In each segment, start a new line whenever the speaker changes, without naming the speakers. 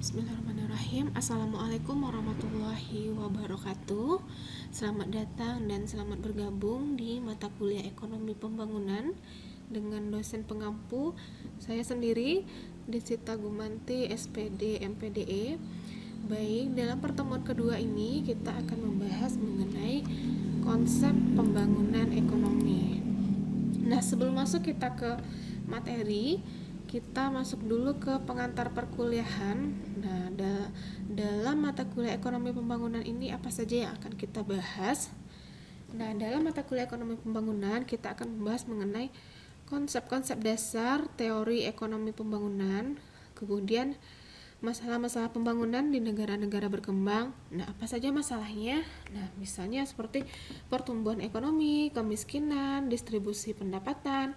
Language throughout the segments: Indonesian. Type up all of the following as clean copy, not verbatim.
Bismillahirrahmanirrahim. Assalamualaikum warahmatullahi wabarakatuh. Selamat datang dan selamat bergabung di mata kuliah Ekonomi Pembangunan dengan dosen pengampu saya sendiri, Desita Gumanti, SPD, MPDE. Baik, dalam pertemuan kedua ini kita akan membahas mengenai konsep pembangunan ekonomi. Nah, sebelum masuk kita ke materi, kita masuk dulu ke pengantar perkuliahan. Nah, dalam mata kuliah ekonomi pembangunan ini apa saja yang akan kita bahas? Nah, dalam mata kuliah ekonomi pembangunan kita akan membahas mengenai konsep-konsep dasar teori ekonomi pembangunan, kemudian masalah-masalah pembangunan di negara-negara berkembang. Nah, apa saja masalahnya? Nah, misalnya seperti pertumbuhan ekonomi, kemiskinan, distribusi pendapatan,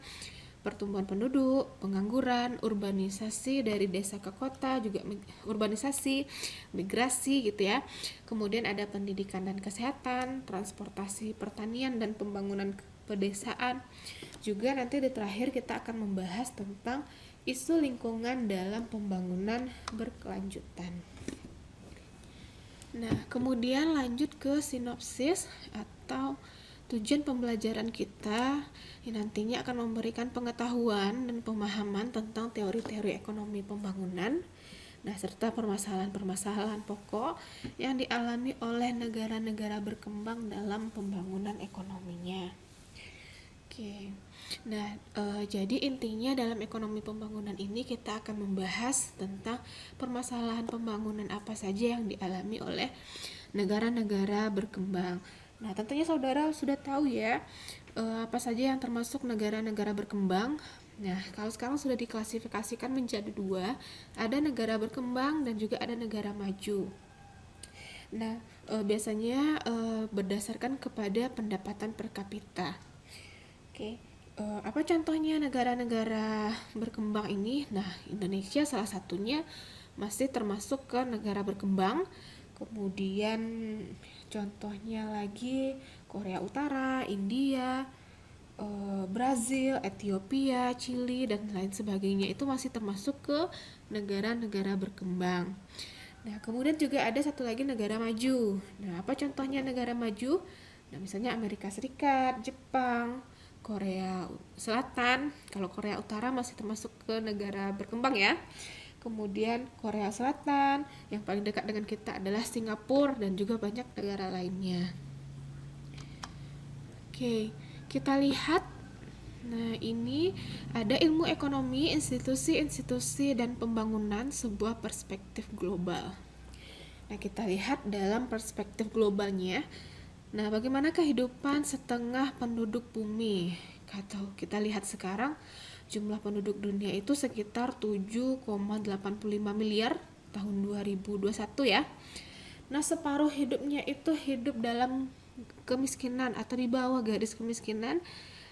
pertumbuhan penduduk, pengangguran, urbanisasi dari desa ke kota, juga urbanisasi, migrasi gitu ya. Kemudian ada pendidikan dan kesehatan, transportasi, pertanian dan pembangunan pedesaan. Juga nanti di terakhir kita akan membahas tentang isu lingkungan dalam pembangunan berkelanjutan. Nah, kemudian lanjut ke sinopsis atau tujuan pembelajaran kita yang nantinya akan memberikan pengetahuan dan pemahaman tentang teori-teori ekonomi pembangunan, nah serta permasalahan-permasalahan pokok yang dialami oleh negara-negara berkembang dalam pembangunan ekonominya. Oke. Nah, jadi intinya dalam ekonomi pembangunan ini kita akan membahas tentang permasalahan pembangunan apa saja yang dialami oleh negara-negara berkembang. Nah, tentunya saudara sudah tahu ya apa saja yang termasuk negara-negara berkembang. Nah, kalau sekarang sudah diklasifikasikan menjadi dua, ada negara berkembang dan juga ada negara maju. Nah, biasanya berdasarkan kepada pendapatan per kapita. Oke. Apa contohnya negara-negara berkembang ini? Nah, Indonesia salah satunya masih termasuk ke negara berkembang. Kemudian contohnya lagi Korea Utara, India, Brazil, Ethiopia, Chili dan lain sebagainya itu masih termasuk ke negara-negara berkembang. Nah, kemudian juga ada satu lagi negara maju. Nah, apa contohnya negara maju? Nah, misalnya Amerika Serikat, Jepang, Korea Selatan. Kalau Korea Utara masih termasuk ke negara berkembang ya. Kemudian Korea Selatan, yang paling dekat dengan kita adalah Singapura dan juga banyak negara lainnya. Oke, kita lihat. Nah, ini ada ilmu ekonomi, institusi-institusi dan pembangunan sebuah perspektif global. Nah, kita lihat dalam perspektif globalnya. Nah, bagaimana kehidupan setengah penduduk bumi? Atau kita lihat sekarang jumlah penduduk dunia itu sekitar 7,85 miliar tahun 2021 ya. Nah, separuh hidupnya itu hidup dalam kemiskinan atau di bawah garis kemiskinan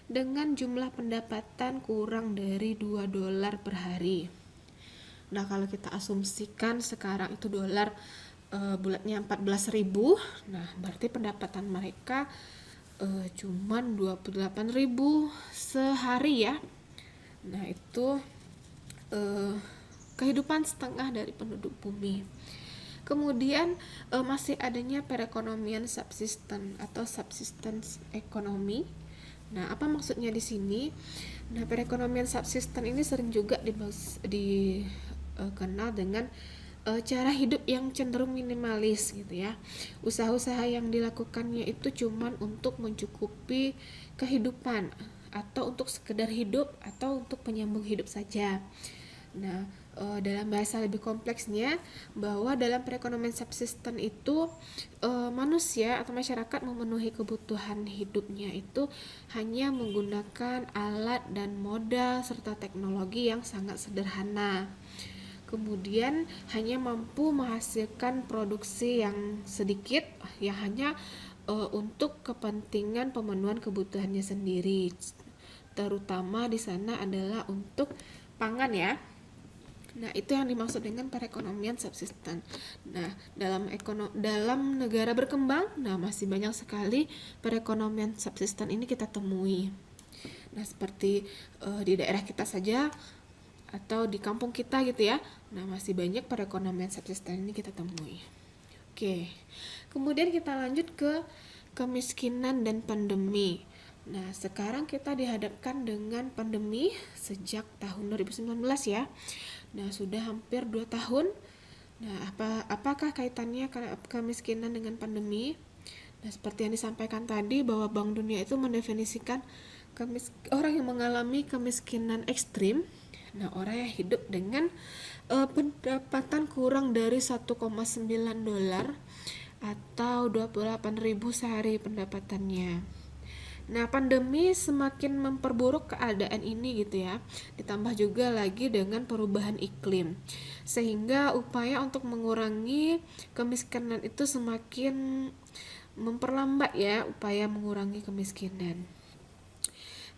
dengan jumlah pendapatan kurang dari 2 dolar per hari. Nah, kalau kita asumsikan sekarang itu dolar bulatnya 14.000, nah berarti pendapatan mereka cuman 28.000 sehari ya. Nah, itu kehidupan setengah dari penduduk bumi. Kemudian masih adanya perekonomian subsisten atau subsistence ekonomi. Nah, apa maksudnya di sini? Nah, perekonomian subsisten ini sering juga dikenal dengan cara hidup yang cenderung minimalis gitu ya. Usaha-usaha yang dilakukannya itu cuman untuk mencukupi kehidupan atau untuk sekedar hidup atau untuk penyambung hidup saja. Nah, dalam bahasa lebih kompleksnya bahwa dalam perekonomian subsisten itu manusia atau masyarakat memenuhi kebutuhan hidupnya itu hanya menggunakan alat dan modal serta teknologi yang sangat sederhana. Kemudian hanya mampu menghasilkan produksi yang sedikit yang hanya untuk kepentingan pemenuhan kebutuhannya sendiri. Terutama di sana adalah untuk pangan ya. Nah, itu yang dimaksud dengan perekonomian subsisten. Nah, dalam negara berkembang, nah masih banyak sekali perekonomian subsisten ini kita temui. Nah, seperti di daerah kita saja atau di kampung kita gitu ya. Nah, masih banyak perekonomian subsisten ini kita temui. Oke, kemudian kita lanjut ke kemiskinan dan pandemi. Nah, sekarang kita dihadapkan dengan pandemi sejak tahun 2019 ya. Nah, sudah hampir 2 tahun. Nah, apakah kaitannya kemiskinan dengan pandemi? Nah, seperti yang disampaikan tadi bahwa Bank Dunia itu mendefinisikan orang yang mengalami kemiskinan ekstrim. Nah, orang yang hidup dengan pendapatan kurang dari 1,9 dolar atau 28.000 sehari pendapatannya. Nah, pandemi semakin memperburuk keadaan ini gitu ya. Ditambah juga lagi dengan perubahan iklim. Sehingga upaya untuk mengurangi kemiskinan itu semakin memperlambat ya, upaya mengurangi kemiskinan.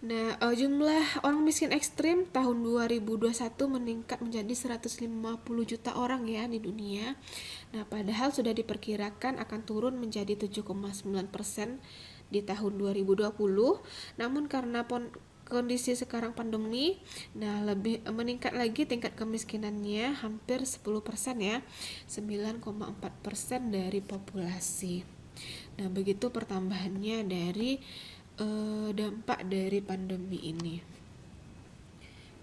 Nah, jumlah orang miskin ekstrim tahun 2021 meningkat menjadi 150 juta orang ya di dunia. Nah, padahal sudah diperkirakan akan turun menjadi 7,9% di tahun 2020. Namun karena kondisi sekarang pandemi, nah lebih meningkat lagi tingkat kemiskinannya hampir 10% ya, 9,4% dari populasi. Nah, begitu pertambahannya dari dampak dari pandemi ini.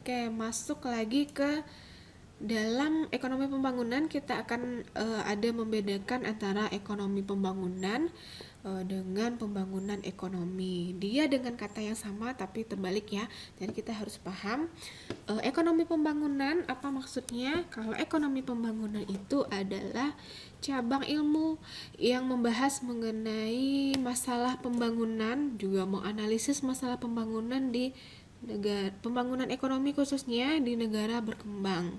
Oke, masuk lagi ke dalam ekonomi pembangunan, kita akan ada membedakan antara ekonomi pembangunan dengan pembangunan ekonomi. Dia dengan kata yang sama tapi terbalik ya. Jadi kita harus paham ekonomi pembangunan apa maksudnya. Kalau ekonomi pembangunan itu adalah cabang ilmu yang membahas mengenai masalah pembangunan, juga menganalisis masalah pembangunan di pembangunan ekonomi khususnya di negara berkembang.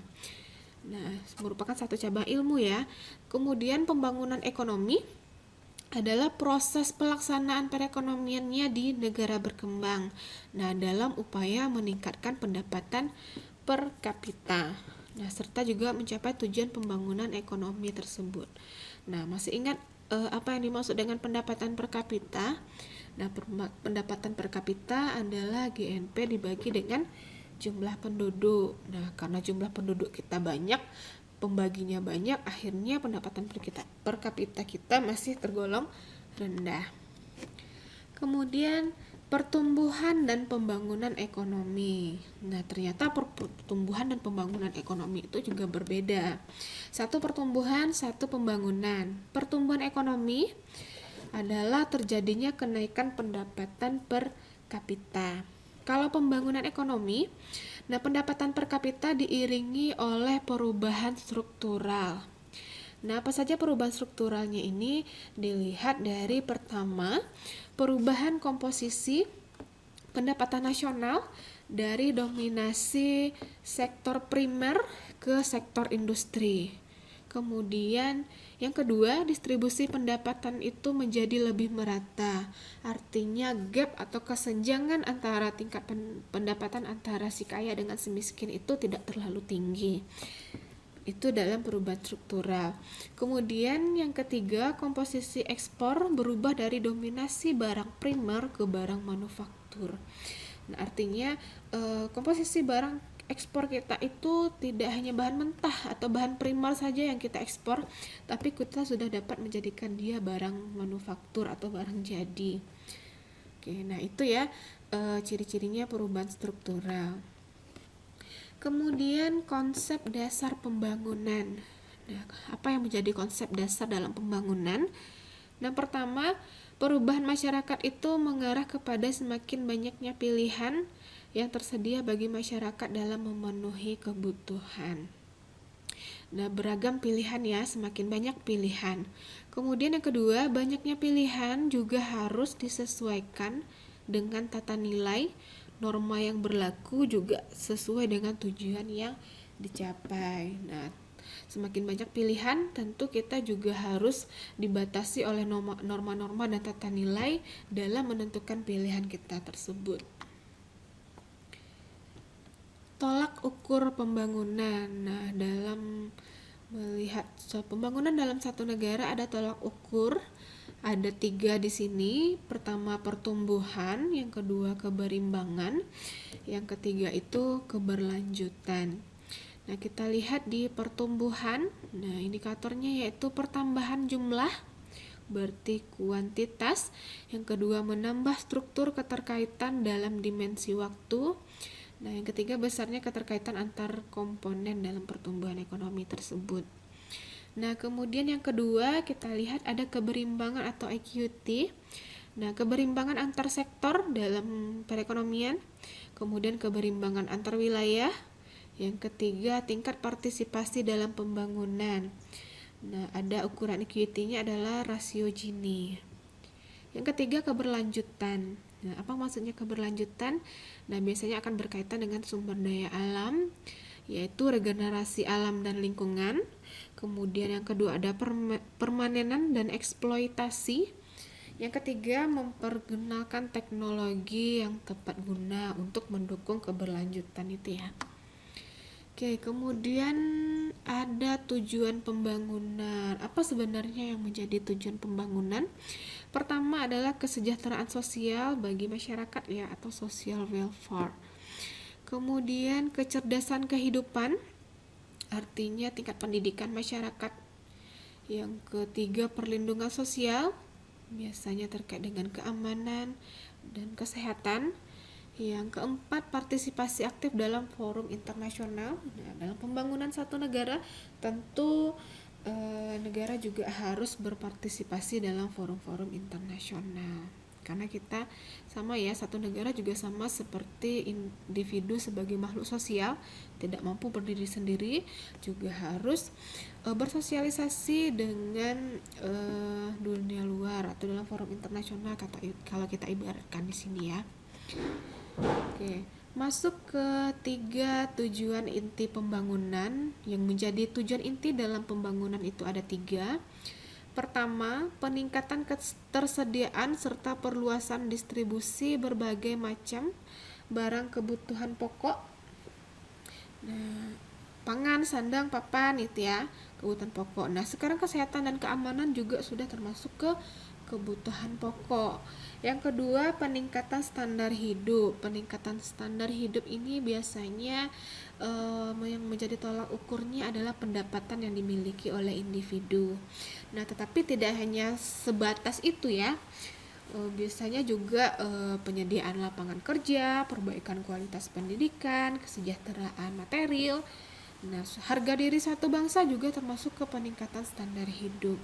Nah, merupakan satu cabang ilmu ya. Kemudian pembangunan ekonomi adalah proses pelaksanaan perekonomiannya di negara berkembang. Nah, dalam upaya meningkatkan pendapatan per kapita. Nah, serta juga mencapai tujuan pembangunan ekonomi tersebut. Nah, masih ingat apa yang dimaksud dengan pendapatan per kapita? Nah, pendapatan per kapita adalah GNP dibagi dengan jumlah penduduk. Nah, karena jumlah penduduk kita banyak, pembaginya banyak, akhirnya pendapatan per kapita kita masih tergolong rendah. Kemudian pertumbuhan dan pembangunan ekonomi. Nah, ternyata pertumbuhan dan pembangunan ekonomi itu juga berbeda. Satu pertumbuhan, satu pembangunan. Pertumbuhan ekonomi adalah terjadinya kenaikan pendapatan per kapita. Kalau pembangunan ekonomi, nah pendapatan per kapita diiringi oleh perubahan struktural. Nah, apa saja perubahan strukturalnya ini? Dilihat dari pertama, perubahan komposisi pendapatan nasional dari dominasi sektor primer ke sektor industri. Kemudian yang kedua, distribusi pendapatan itu menjadi lebih merata. Artinya gap atau kesenjangan antara tingkat pendapatan antara si kaya dengan si miskin itu tidak terlalu tinggi. Itu dalam perubahan struktural. Kemudian yang ketiga, komposisi ekspor berubah dari dominasi barang primer ke barang manufaktur. Nah, artinya komposisi barang ekspor kita itu tidak hanya bahan mentah atau bahan primer saja yang kita ekspor, tapi kita sudah dapat menjadikan dia barang manufaktur atau barang jadi. Oke, nah itu ya ciri-cirinya perubahan struktural. Kemudian konsep dasar pembangunan. Nah, apa yang menjadi konsep dasar dalam pembangunan? Nah, pertama, perubahan masyarakat itu mengarah kepada semakin banyaknya pilihan yang tersedia bagi masyarakat dalam memenuhi kebutuhan. Nah, beragam pilihan ya, semakin banyak pilihan. Kemudian yang kedua, banyaknya pilihan juga harus disesuaikan dengan tata nilai, norma yang berlaku juga sesuai dengan tujuan yang dicapai. Nah, semakin banyak pilihan, tentu kita juga harus dibatasi oleh norma-norma dan tata nilai dalam menentukan pilihan kita tersebut. Tolak ukur pembangunan. Nah, dalam melihat pembangunan dalam satu negara ada tolak ukur Ada 3 di sini. Pertama pertumbuhan, yang kedua keberimbangan, yang ketiga itu keberlanjutan. Nah, kita lihat di pertumbuhan. Nah, indikatornya yaitu pertambahan jumlah, berarti kuantitas. Yang kedua menambah struktur keterkaitan dalam dimensi waktu. Nah, yang ketiga besarnya keterkaitan antar komponen dalam pertumbuhan ekonomi tersebut. Nah, kemudian yang kedua kita lihat ada keberimbangan atau equity. Nah, keberimbangan antar sektor dalam perekonomian, kemudian keberimbangan antar wilayah. Yang ketiga tingkat partisipasi dalam pembangunan. Nah, ada ukuran equity-nya adalah rasio Gini. Yang ketiga keberlanjutan. Nah, apa maksudnya keberlanjutan? Nah, biasanya akan berkaitan dengan sumber daya alam, yaitu regenerasi alam dan lingkungan. Kemudian yang kedua ada permanenan dan eksploitasi. Yang ketiga mempergunakan teknologi yang tepat guna untuk mendukung keberlanjutan itu ya. Oke, kemudian ada tujuan pembangunan. Apa sebenarnya yang menjadi tujuan pembangunan? Pertama adalah kesejahteraan sosial bagi masyarakat ya, atau social welfare. Kemudian kecerdasan kehidupan, artinya tingkat pendidikan masyarakat. Yang ketiga perlindungan sosial, biasanya terkait dengan keamanan dan kesehatan. Yang keempat partisipasi aktif dalam forum internasional. Nah, dalam pembangunan satu negara tentu negara juga harus berpartisipasi dalam forum-forum internasional, karena kita sama ya, satu negara juga sama seperti individu sebagai makhluk sosial, tidak mampu berdiri sendiri, juga harus bersosialisasi dengan dunia luar atau dalam forum internasional, kalau kita ibaratkan di sini ya. Oke, masuk ke 3 tujuan inti pembangunan. Yang menjadi tujuan inti dalam pembangunan itu ada 3. Pertama, peningkatan ketersediaan serta perluasan distribusi berbagai macam barang kebutuhan pokok. Nah, pangan, sandang, papan itu ya, kebutuhan pokok. Nah, sekarang kesehatan dan keamanan juga sudah termasuk ke kebutuhan pokok. Yang kedua, peningkatan standar hidup. Peningkatan standar hidup ini biasanya yang menjadi tolak ukurnya adalah pendapatan yang dimiliki oleh individu. Nah, tetapi tidak hanya sebatas itu ya. Biasanya juga penyediaan lapangan kerja, perbaikan kualitas pendidikan, kesejahteraan material. Nah, harga diri satu bangsa juga termasuk ke peningkatan standar hidup.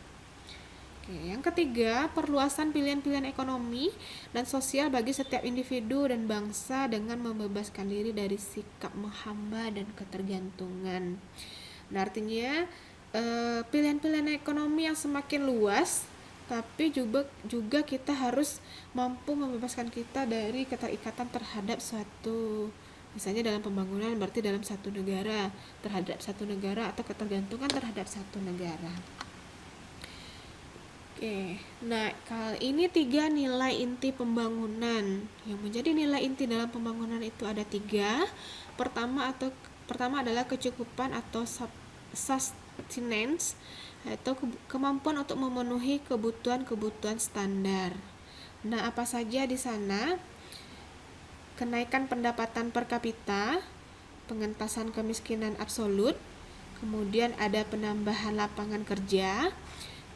Oke, yang ketiga, perluasan pilihan-pilihan ekonomi dan sosial bagi setiap individu dan bangsa dengan membebaskan diri dari sikap menghamba dan ketergantungan. Nah, artinya pilihan-pilihan ekonomi yang semakin luas, tapi juga kita harus mampu membebaskan kita dari keterikatan terhadap suatu, misalnya dalam pembangunan berarti dalam satu negara, terhadap satu negara, atau ketergantungan terhadap satu negara. Oke, nah kali ini 3 nilai inti pembangunan. Yang menjadi nilai inti dalam pembangunan itu ada 3. Pertama adalah kecukupan atau sustenance, atau kemampuan untuk memenuhi kebutuhan standar. Nah, apa saja di sana? Kenaikan pendapatan per kapita, pengentasan kemiskinan absolut, kemudian ada penambahan lapangan kerja,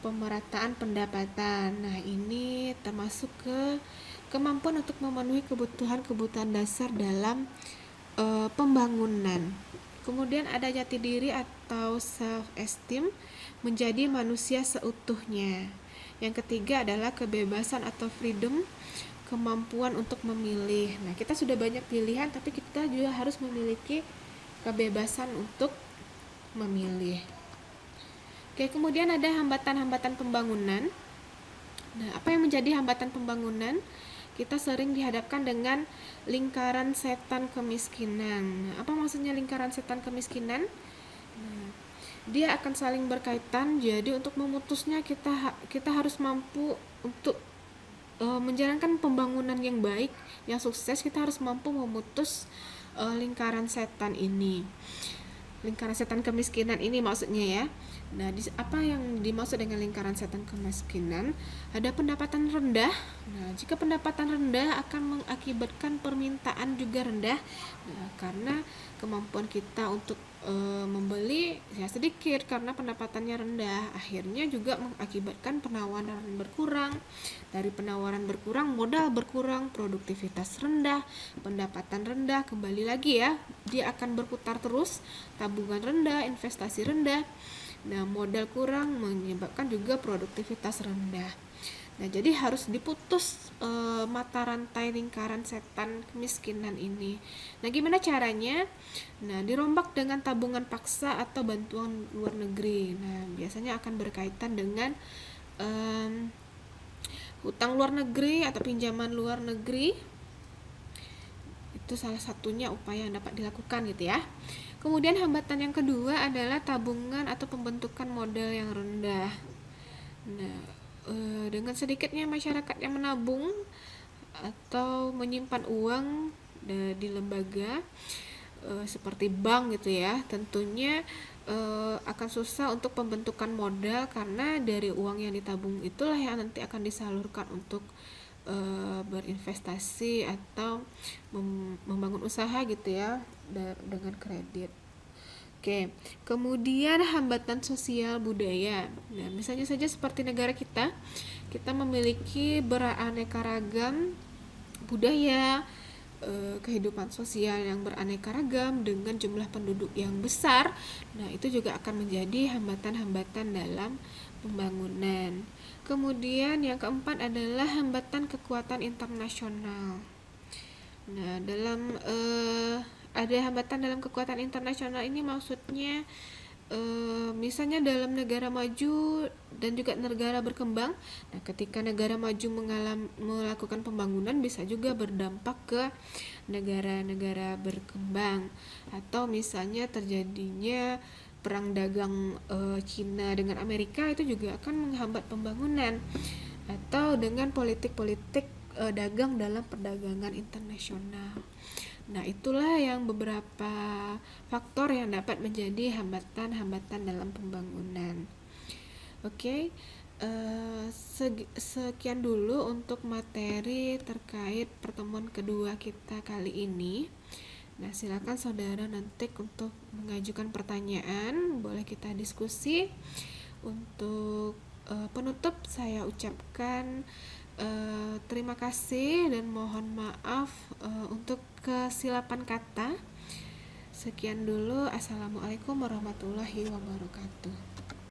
pemerataan pendapatan. Nah, ini termasuk ke kemampuan untuk memenuhi kebutuhan dasar dalam pembangunan. Kemudian ada jati diri atau self-esteem, menjadi manusia seutuhnya. Yang ketiga adalah kebebasan atau freedom, kemampuan untuk memilih. Nah, kita sudah banyak pilihan, tapi kita juga harus memiliki kebebasan untuk memilih. Oke, kemudian ada hambatan-hambatan pembangunan. Nah, apa yang menjadi hambatan pembangunan? Kita sering dihadapkan dengan lingkaran setan kemiskinan. Nah, apa maksudnya lingkaran setan kemiskinan? Nah, dia akan saling berkaitan. Jadi untuk memutusnya kita harus mampu untuk menjalankan pembangunan yang baik, yang sukses. Kita harus mampu memutus lingkaran setan ini. lingkaran setan kemiskinan ini maksudnya ya. Nah, apa yang dimaksud dengan lingkaran setan kemiskinan? Ada pendapatan rendah. Nah, jika pendapatan rendah akan mengakibatkan permintaan juga rendah. Nah, karena kemampuan kita untuk membeli ya sedikit karena pendapatannya rendah, akhirnya juga mengakibatkan penawaran berkurang. Dari penawaran berkurang, modal berkurang, produktivitas rendah, pendapatan rendah, kembali lagi ya, dia akan berputar terus, tabungan rendah, investasi rendah. Nah, modal kurang menyebabkan juga produktivitas rendah. Nah, jadi harus diputus mata rantai lingkaran setan kemiskinan ini. Nah, gimana caranya? Nah, dirombak dengan tabungan paksa atau bantuan luar negeri. Nah, biasanya akan berkaitan dengan hutang luar negeri atau pinjaman luar negeri. Itu salah satunya upaya yang dapat dilakukan gitu ya. Kemudian hambatan yang kedua adalah tabungan atau pembentukan modal yang rendah. Nah, dengan sedikitnya masyarakat yang menabung atau menyimpan uang di lembaga seperti bank gitu ya, tentunya akan susah untuk pembentukan modal karena dari uang yang ditabung itulah yang nanti akan disalurkan untuk berinvestasi atau membangun usaha gitu ya dengan kredit. Oke, kemudian hambatan sosial budaya. Nah, misalnya saja seperti negara kita memiliki beraneka ragam budaya, kehidupan sosial yang beraneka ragam dengan jumlah penduduk yang besar. Nah, itu juga akan menjadi hambatan-hambatan dalam pembangunan. Kemudian yang keempat adalah hambatan kekuatan internasional. Nah, ada hambatan dalam kekuatan internasional ini maksudnya misalnya dalam negara maju dan juga negara berkembang. Nah, ketika negara maju melakukan pembangunan bisa juga berdampak ke negara-negara berkembang, atau misalnya terjadinya perang dagang Cina dengan Amerika itu juga akan menghambat pembangunan, atau dengan politik-politik dagang dalam perdagangan internasional. Nah, itulah yang beberapa faktor yang dapat menjadi hambatan-hambatan dalam pembangunan. Oke, sekian dulu untuk materi terkait pertemuan kedua kita kali ini. Nah, silakan saudara nanti untuk mengajukan pertanyaan, boleh kita diskusi. Untuk penutup saya ucapkan terima kasih dan mohon maaf untuk kesilapan kata. Sekian dulu. Assalamualaikum warahmatullahi wabarakatuh.